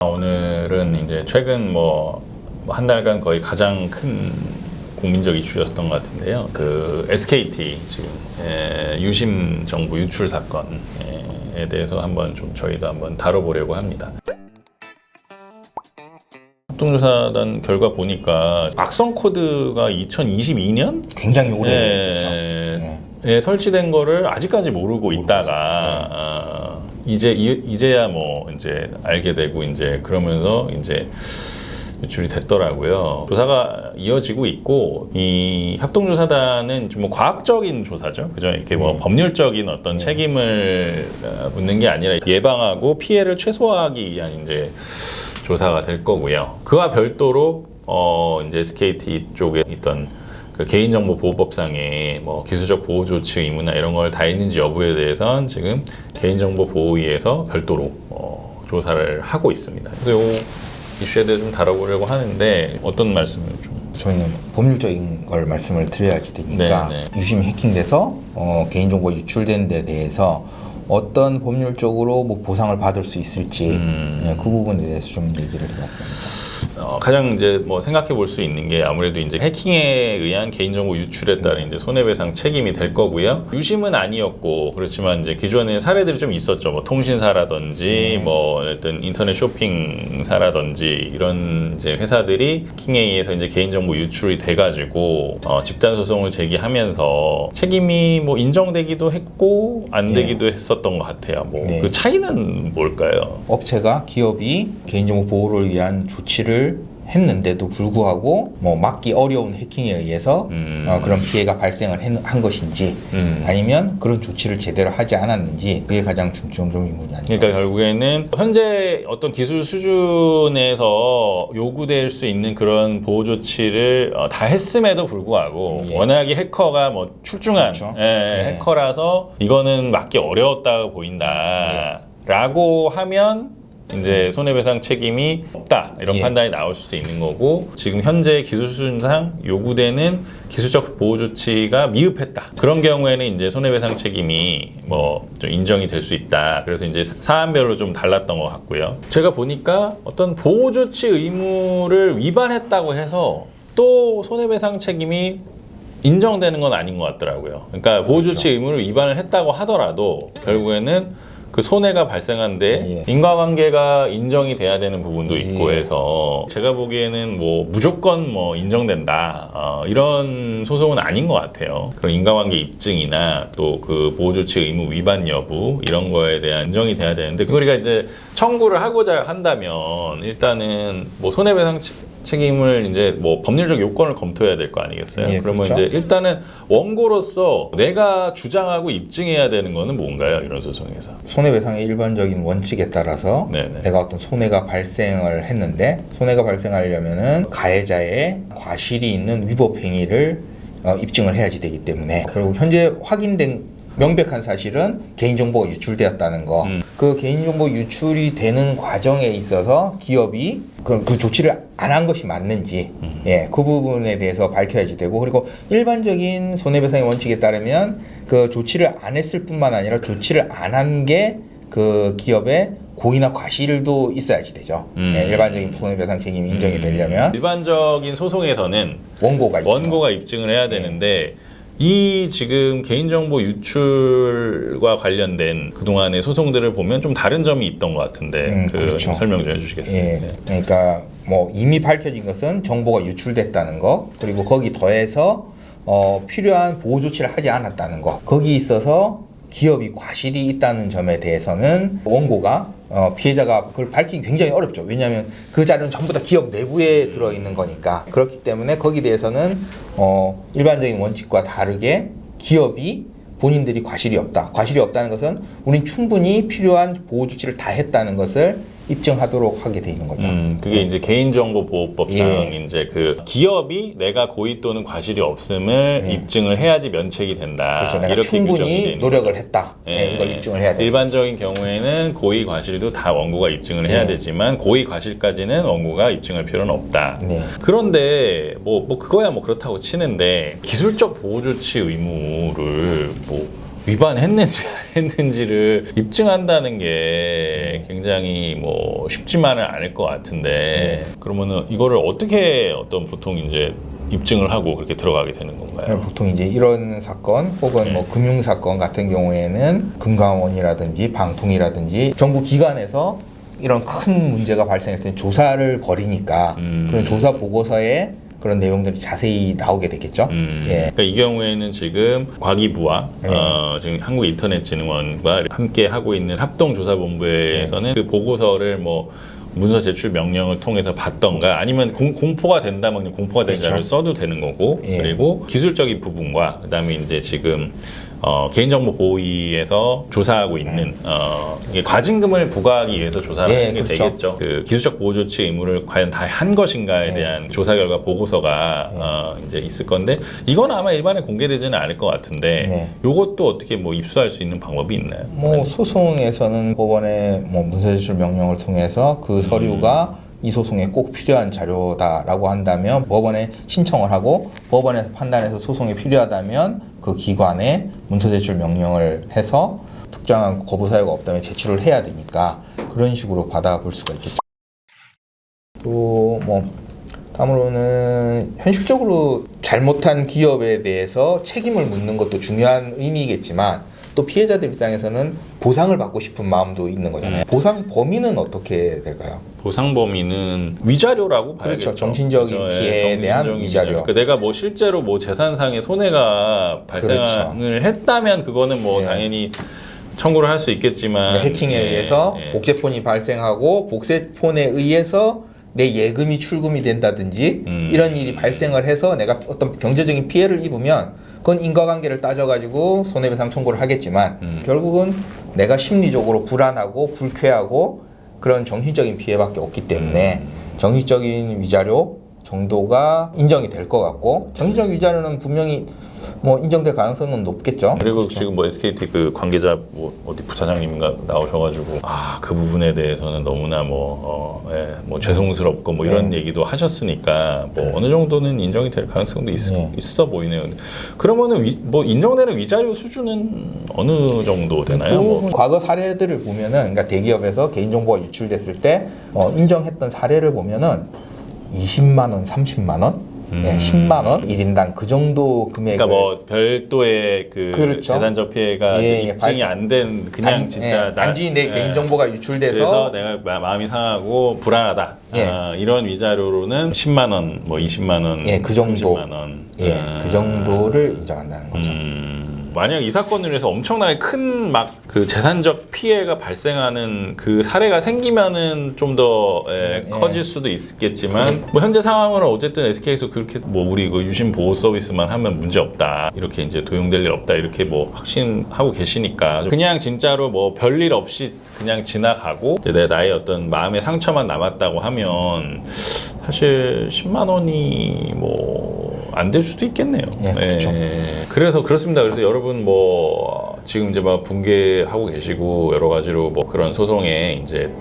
오늘은 이제 최근 한 달간 거의 가장 큰 국민적 이슈였던 것 같은데요. 그 SKT 지금 유심 정보 유출 사건에 대해서 저희도 한번 다뤄보려고 합니다. 합동조사단 결과 보니까 악성 코드가 2022년 굉장히 오래됐죠. 설치된 거를 아직까지 모르고 있다가 이제야 이제 알게 되고 이제 그러면서 이제 유출이 됐더라고요. 조사가 이어지고 있고 이 합동조사단은 좀 과학적인 조사죠. 그죠? 이렇게 법률적인 어떤 책임을 묻는 게 아니라 예방하고 피해를 최소화하기 위한 이제 조사가 될 거고요. 그와 별도로 이제 SKT 쪽에 있던 그 개인정보보호법상의 기술적 보호 조치 의무나 이런 걸 다 있는지 여부에 대해서는 지금 개인정보보호위에서 별도로 조사를 하고 있습니다. 그래서 이 이슈에 대해서 좀 다뤄보려고 하는데 어떤 말씀을 좀? 저희는 법률적인 걸 말씀을 드려야지 되니까 유심히 해킹돼서 개인정보 유출된 데 대해서 어떤 법률적으로 보상을 받을 수 있을지 그 부분에 대해서 좀 얘기를 해봤습니다. 가장 이제 생각해 볼 수 있는 게 아무래도 이제 해킹에 의한 개인정보 유출에 따른 이제 손해배상 책임이 될 거고요. 유심은 아니었고 그렇지만 이제 기존에 사례들이 좀 있었죠. 통신사라든지 어떤 인터넷 쇼핑사라든지 이런 이제 회사들이 해킹에 의해서 이제 개인정보 유출이 돼가지고 집단 소송을 제기하면서 책임이 인정되기도 했고 안 되기도 했었던 것 같아요. 그 차이는 뭘까요? 업체가 기업이 개인정보 보호를 위한 조치를 했는데도 불구하고 막기 어려운 해킹에 의해서 그런 피해가 발생을 한 것인지 아니면 그런 조치를 제대로 하지 않았는지 그게 가장 중점적 의문이 아닐까. 그러니까 결국에는 현재 어떤 기술 수준에서 요구될 수 있는 그런 보호 조치를 다 했음에도 불구하고 워낙에 해커가 출중한 해커라서 이거는 막기 어려웠다고 보인다라고 하면 이제 손해배상 책임이 없다 이런 판단이 나올 수도 있는 거고, 지금 현재 기술 수준상 요구되는 기술적 보호 조치가 미흡했다 그런 경우에는 이제 손해배상 책임이 좀 인정이 될 수 있다. 그래서 이제 사안별로 좀 달랐던 것 같고요. 제가 보니까 어떤 보호 조치 의무를 위반했다고 해서 또 손해배상 책임이 인정되는 건 아닌 것 같더라고요. 그러니까 보호 조치 의무를 위반을 했다고 하더라도 결국에는 그 손해가 발생한데 인과관계가 인정이 돼야 되는 부분도 있고 해서 제가 보기에는 무조건 인정된다 이런 소송은 아닌 것 같아요. 그런 인과관계 입증이나 또 그 보호조치 의무 위반 여부 이런 거에 대한 인정이 돼야 되는데, 우리가 이제 청구를 하고자 한다면 일단은 손해배상 책임을 이제 법률적 요건을 검토해야 될 거 아니겠어요? 그러면 그렇죠. 이제 일단은 원고로서 내가 주장하고 입증해야 되는 거는 뭔가요? 이런 소송에서 손해배상의 일반적인 원칙에 따라서 내가 어떤 손해가 발생을 했는데 손해가 발생하려면은 가해자의 과실이 있는 위법 행위를 입증을 해야지 되기 때문에, 그리고 현재 확인된 명백한 사실은 개인정보가 유출되었다는 거. 그 개인정보 유출이 되는 과정에 있어서 기업이 그 조치를 안 한 것이 맞는지 그 부분에 대해서 밝혀야지 되고, 그리고 일반적인 손해배상의 원칙에 따르면 그 조치를 안 했을 뿐만 아니라 조치를 안 한 게 그 기업의 고의나 과실도 있어야지 되죠. 일반적인 손해배상 책임이 인정이 되려면 일반적인 소송에서는 원고가 입증을 해야 되는데 이 지금 개인정보 유출과 관련된 그동안의 소송들을 보면 좀 다른 점이 있던 것 같은데 그렇죠. 설명 좀 해주시겠어요? 그러니까 이미 밝혀진 것은 정보가 유출됐다는 거, 그리고 거기 더해서 필요한 보호 조치를 하지 않았다는 거, 거기 있어서 기업이 과실이 있다는 점에 대해서는 원고가 피해자가 그걸 밝히기 굉장히 어렵죠. 왜냐하면 그 자료는 전부 다 기업 내부에 들어있는 거니까. 그렇기 때문에 거기에 대해서는 일반적인 원칙과 다르게 기업이 본인들이 과실이 없다는 것은 우린 충분히 필요한 보호 조치를 다 했다는 것을 입증하도록 하게 돼 있는 거죠. 그게 이제 개인정보보호법상 이제 그 기업이 내가 고의 또는 과실이 없음을 입증을 해야지 면책이 된다. 그렇죠. 내가 이렇게 충분히 노력을 했다. 이걸 입증을 해야 돼. 일반적인 경우에는 고의 과실도 다 원고가 입증을 해야 되지만 고의 과실까지는 원고가 입증할 필요는 없다. 그런데 그거야 그렇다고 치는데 기술적 보호 조치 의무를 위반했는지 안 했는지를 입증한다는 게 굉장히 뭐 쉽지만은 않을 것 같은데 그러면은 이거를 어떻게 어떤 보통 이제 입증을 하고 그렇게 들어가게 되는 건가요? 보통 이제 이런 사건 혹은 뭐 금융 사건 같은 경우에는 금감원이라든지 방통이라든지 정부 기관에서 이런 큰 문제가 발생할 때 조사를 벌이니까 그런 조사 보고서에 그런 내용들이 자세히 나오게 되겠죠. 예. 그러니까 이 경우에는 지금 과기부와 지금 한국인터넷진흥원과 함께 하고 있는 합동조사본부에서는 그 보고서를 뭐 문서 제출 명령을 통해서 받던가 아니면 공포가 된다면 그냥 공포가 된 자료를 써도 되는 거고 그리고 기술적인 부분과 그다음에 이제 지금 개인정보 보호위에서 조사하고 있는 이게 과징금을 부과하기 위해서 조사를 하는 게 그렇죠. 되겠죠. 그 기술적 보호 조치 의무를 과연 다 한 것인가에 대한 조사 결과 보고서가 이제 있을 건데 이건 아마 일반에 공개되지는 않을 것 같은데 이것도 어떻게 뭐 입수할 수 있는 방법이 있나요? 뭐 소송에서는 법원의 뭐 문서 제출 명령을 통해서 그 서류가 이 소송에 꼭 필요한 자료다라고 한다면 법원에 신청을 하고 법원에서 판단해서 소송이 필요하다면 그 기관에 문서 제출 명령을 해서 특정한 거부 사유가 없다면 제출을 해야 되니까 그런 식으로 받아볼 수가 있겠죠. 또 뭐 다음으로는 현실적으로 잘못한 기업에 대해서 책임을 묻는 것도 중요한 의미겠지만 또 피해자들 입장에서는 보상을 받고 싶은 마음도 있는 거잖아요. 보상 범위는 어떻게 될까요? 보상 범위는 위자료라고 봐야겠죠. 그렇죠. 정신적인 피해에 대한 위자료. 그러니까 내가 뭐 실제로 뭐 재산상의 손해가 발생을 했다면 그거는 뭐 당연히 청구를 할 수 있겠지만 해킹에 의해서 복제폰이 발생하고 복제폰에 의해서 내 예금이 출금이 된다든지 이런 일이 발생을 해서 내가 어떤 경제적인 피해를 입으면 그건 인과관계를 따져가지고 손해배상 청구를 하겠지만 결국은 내가 심리적으로 불안하고 불쾌하고 그런 정신적인 피해밖에 없기 때문에 정신적인 위자료 정도가 인정이 될 것 같고 정신적인 위자료는 분명히 뭐 인정될 가능성은 높겠죠. 그리고 그렇죠. 지금 뭐 SKT 그 관계자 뭐 어디 부차장님인가 나오셔가지고 그 부분에 대해서는 너무나 뭐 죄송스럽고 뭐 이런 얘기도 하셨으니까 뭐 어느 정도는 인정이 될 가능성도 있어 보이네요. 그러면은 뭐 인정되는 위자료 수준은 어느 정도 되나요? 뭐. 과거 사례들을 보면은 그러니까 대기업에서 개인정보가 유출됐을 때 인정했던 사례를 보면은 20만 원, 30만 원 10만 원 1인당 그 정도 금액을 그러니까 뭐 별도의 그 그렇죠. 재산적 피해가 입증이 안 된 그냥 진짜 단지 내 개인 정보가 유출돼서 그래서 내가 마음이 상하고 불안하다 이런 위자료로는 10만 원, 뭐 20만 원, 그 정도 30만 원, 그 정도를 인정한다는 거죠. 만약 이 사건으로 해서 엄청나게 큰 막 그 재산적 피해가 발생하는 그 사례가 생기면은 좀 더 커질 수도 있겠지만 뭐 현재 상황으로 어쨌든 SK에서 그렇게 뭐 우리 그 유심 보호 서비스만 하면 문제 없다 이렇게 이제 도용될 일 없다 이렇게 뭐 확신하고 계시니까 그냥 진짜로 뭐 별일 없이 그냥 지나가고 이제 나의 어떤 마음의 상처만 남았다고 하면 사실 10만 원이 뭐 안 될 수도 있겠네요. 그렇죠. 그래서 그렇습니다. 그래서 여러분 뭐 지금 이제 막 붕괴하고 계시고 여러 가지로 뭐 그런 소송에 이제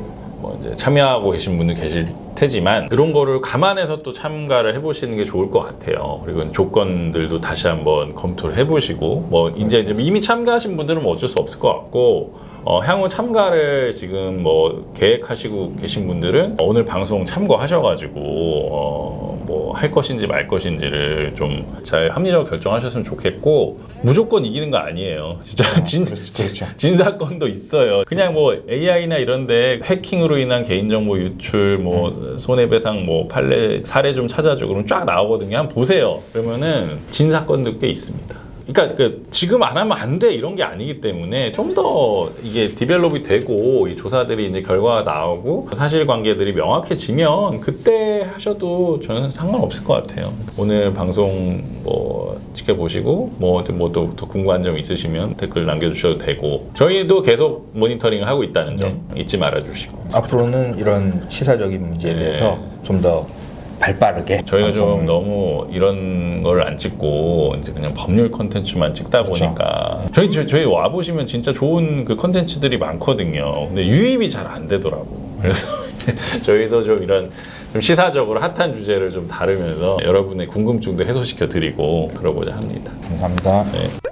참여하고 계신 분들 계실 테지만 그런 거를 감안해서 또 참가를 해보시는 게 좋을 것 같아요. 그리고 조건들도 다시 한번 검토를 해보시고 뭐 이제 이미 참가하신 분들은 뭐 어쩔 수 없을 것 같고. 향후 참가를 지금 뭐 계획하시고 계신 분들은 오늘 방송 참고하셔가지고 뭐 할 것인지 말 것인지를 좀 잘 합리적으로 결정하셨으면 좋겠고 무조건 이기는 거 아니에요. 진짜 진 사건도 있어요. 그냥 뭐 AI나 이런데 해킹으로 인한 개인정보 유출, 뭐 손해배상, 뭐 판례 사례 좀 찾아주고 그러면 쫙 나오거든요. 한번 보세요. 그러면은 진 사건도 꽤 있습니다. 그러니까 지금 안 하면 안 돼 이런 게 아니기 때문에 좀 더 이게 디벨롭이 되고 이 조사들이 이제 결과가 나오고 사실관계들이 명확해지면 그때 하셔도 저는 상관없을 것 같아요. 오늘 방송 뭐 지켜보시고 뭐 또 더 궁금한 점 있으시면 댓글 남겨주셔도 되고 저희도 계속 모니터링을 하고 있다는 점 잊지 말아주시고 앞으로는 이런 시사적인 문제에 대해서 좀 더 발빠르게 저희가 좀 너무 이런 걸 안 찍고 이제 그냥 법률 컨텐츠만 찍다 보니까 저희 와 보시면 진짜 좋은 그 컨텐츠들이 많거든요. 근데 유입이 잘 안 되더라고. 그래서 이제 저희도 좀 이런 좀 시사적으로 핫한 주제를 좀 다루면서 여러분의 궁금증도 해소시켜 드리고 그러고자 합니다. 감사합니다. 네.